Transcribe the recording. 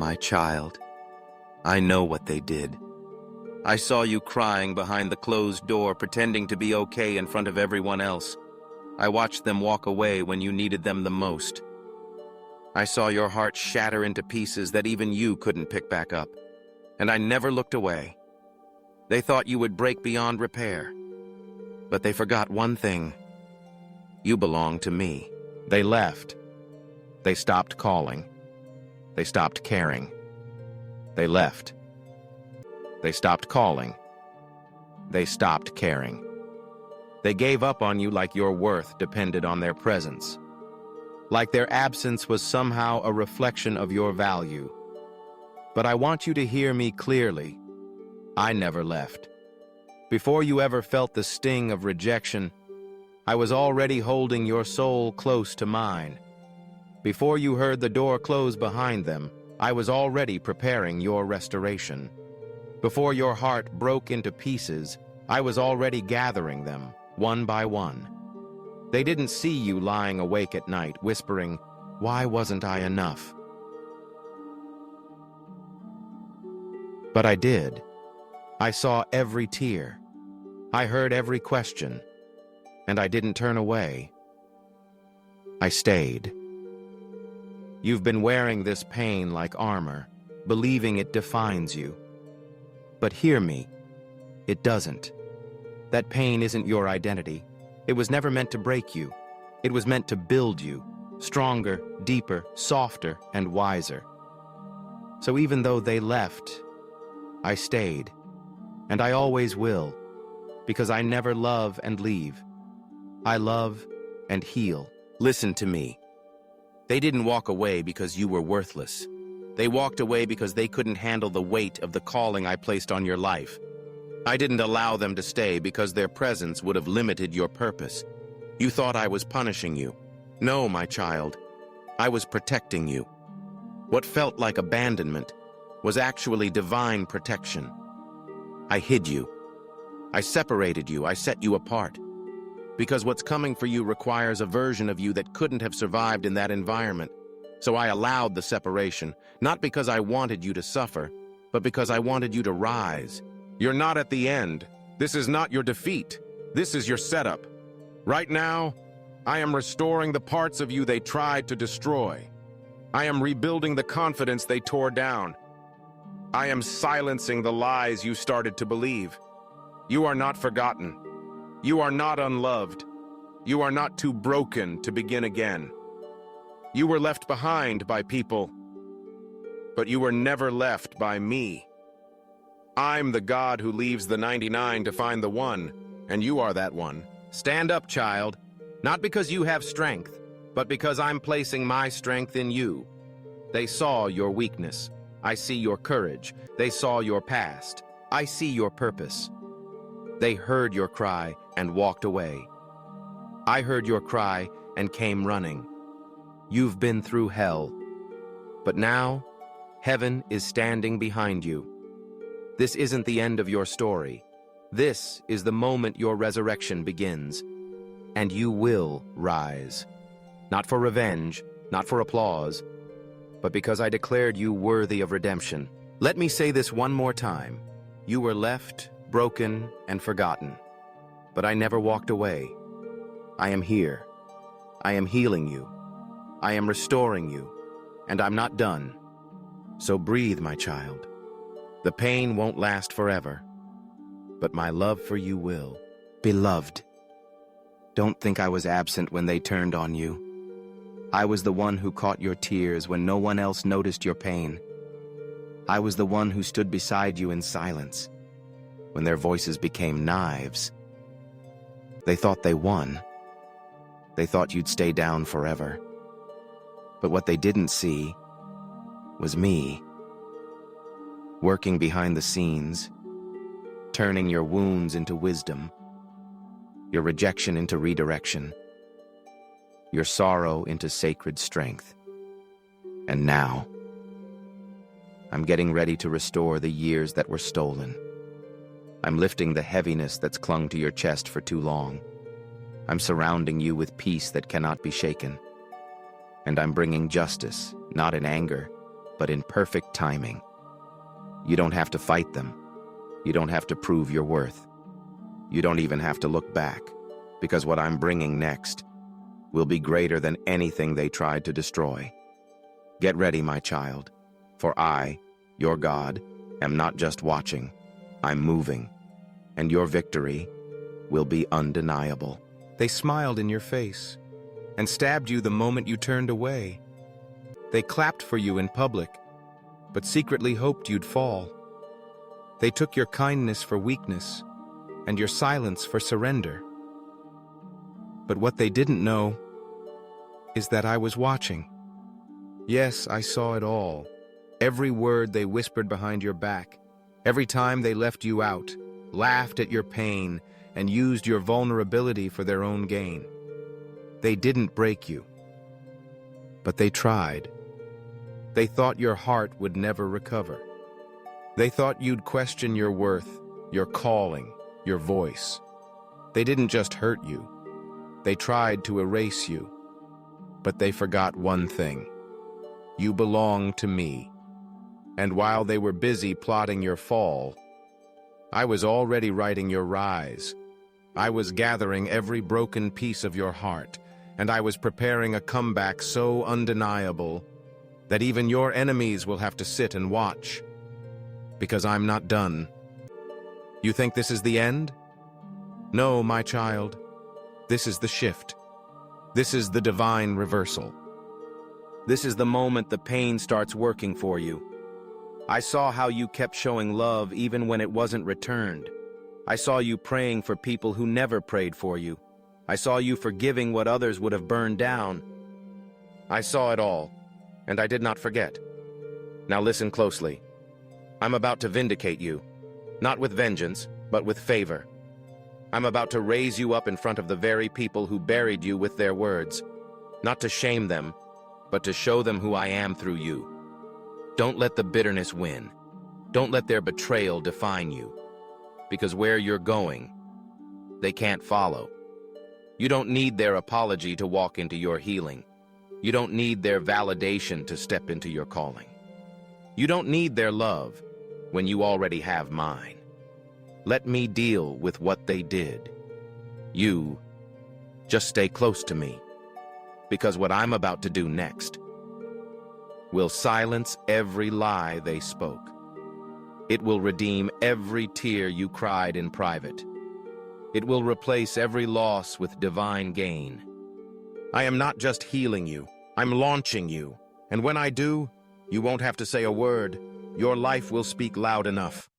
my child. I know what they did. I saw you crying behind the closed door, pretending to be okay in front of everyone else. I watched them walk away when you needed them the most. I saw your heart shatter into pieces that even you couldn't pick back up. And I never looked away. They thought you would break beyond repair. But they forgot one thing. You belong to me. They left. They stopped calling. They stopped caring. They left. They stopped calling. They stopped caring. They gave up on you like your worth depended on their presence. Like their absence was somehow a reflection of your value. But I want you to hear me clearly. I never left. Before you ever felt the sting of rejection, I was already holding your soul close to mine. Before you heard the door close behind them, I was already preparing your restoration. Before your heart broke into pieces, I was already gathering them, one by one. They didn't see you lying awake at night, whispering, "Why wasn't I enough?" But I did. I saw every tear. I heard every question. And I didn't turn away. I stayed. You've been wearing this pain like armor, believing it defines you. But hear me, it doesn't. That pain isn't your identity. It was never meant to break you. It was meant to build you, stronger, deeper, softer, and wiser. So even though they left, I stayed. And I always will, because I never love and leave. I love and heal. Listen to me. They didn't walk away because you were worthless. They walked away because they couldn't handle the weight of the calling I placed on your life. I didn't allow them to stay because their presence would have limited your purpose. You thought I was punishing you. No, my child. I was protecting you. What felt like abandonment was actually divine protection. I hid you. I separated you. I set you apart. Because what's coming for you requires a version of you that couldn't have survived in that environment. So I allowed the separation, not because I wanted you to suffer, but because I wanted you to rise. You're not at the end. This is not your defeat. This is your setup. Right now, I am restoring the parts of you they tried to destroy. I am rebuilding the confidence they tore down. I am silencing the lies you started to believe. You are not forgotten. You are not unloved. You are not too broken to begin again. You were left behind by people, but you were never left by me. I'm the God who leaves the 99 to find the one, and you are that one. Stand up, child, not because you have strength, but because I'm placing my strength in you. They saw your weakness. I see your courage. They saw your past. I see your purpose. They heard your cry and walked away. I heard your cry and came running. You've been through hell, but now heaven is standing behind you. This isn't the end of your story. This is the moment your resurrection begins, and you will rise. Not for revenge, not for applause, but because I declared you worthy of redemption. Let me say this one more time. You were left, broken, and forgotten, but I never walked away. I am here. I am healing you. I am restoring you, and I'm not done. So breathe, my child. The pain won't last forever, but my love for you will. Beloved, don't think I was absent when they turned on you. I was the one who caught your tears when no one else noticed your pain. I was the one who stood beside you in silence when their voices became knives. They thought they won. They thought you'd stay down forever. But what they didn't see was me, working behind the scenes, turning your wounds into wisdom, your rejection into redirection, your sorrow into sacred strength. And now, I'm getting ready to restore the years that were stolen. I'm lifting the heaviness that's clung to your chest for too long. I'm surrounding you with peace that cannot be shaken. And I'm bringing justice, not in anger, but in perfect timing. You don't have to fight them. You don't have to prove your worth. You don't even have to look back, because what I'm bringing next will be greater than anything they tried to destroy. Get ready, my child, for I, your God, am not just watching, I'm moving, and your victory will be undeniable. They smiled in your face and stabbed you the moment you turned away. They clapped for you in public, but secretly hoped you'd fall. They took your kindness for weakness and your silence for surrender. But what they didn't know is that I was watching. Yes, I saw it all. Every word they whispered behind your back, every time they left you out, laughed at your pain, and used your vulnerability for their own gain. They didn't break you, but they tried. They thought your heart would never recover. They thought you'd question your worth, your calling, your voice. They didn't just hurt you. They tried to erase you. But they forgot one thing. You belong to me. And while they were busy plotting your fall, I was already writing your rise. I was gathering every broken piece of your heart, and I was preparing a comeback so undeniable that even your enemies will have to sit and watch. Because I'm not done. You think this is the end? No, my child. This is the shift. This is the divine reversal. This is the moment the pain starts working for you. I saw how you kept showing love even when it wasn't returned. I saw you praying for people who never prayed for you. I saw you forgiving what others would have burned down. I saw it all, and I did not forget. Now listen closely. I'm about to vindicate you, not with vengeance, but with favor. I'm about to raise you up in front of the very people who buried you with their words, not to shame them, but to show them who I am through you. Don't let the bitterness win. Don't let their betrayal define you. Because where you're going, they can't follow. You don't need their apology to walk into your healing. You don't need their validation to step into your calling. You don't need their love when you already have mine. Let me deal with what they did. You just stay close to me, because what I'm about to do next will silence every lie they spoke. It will redeem every tear you cried in private. It will replace every loss with divine gain. I am not just healing you, I'm launching you. And when I do, you won't have to say a word. Your life will speak loud enough.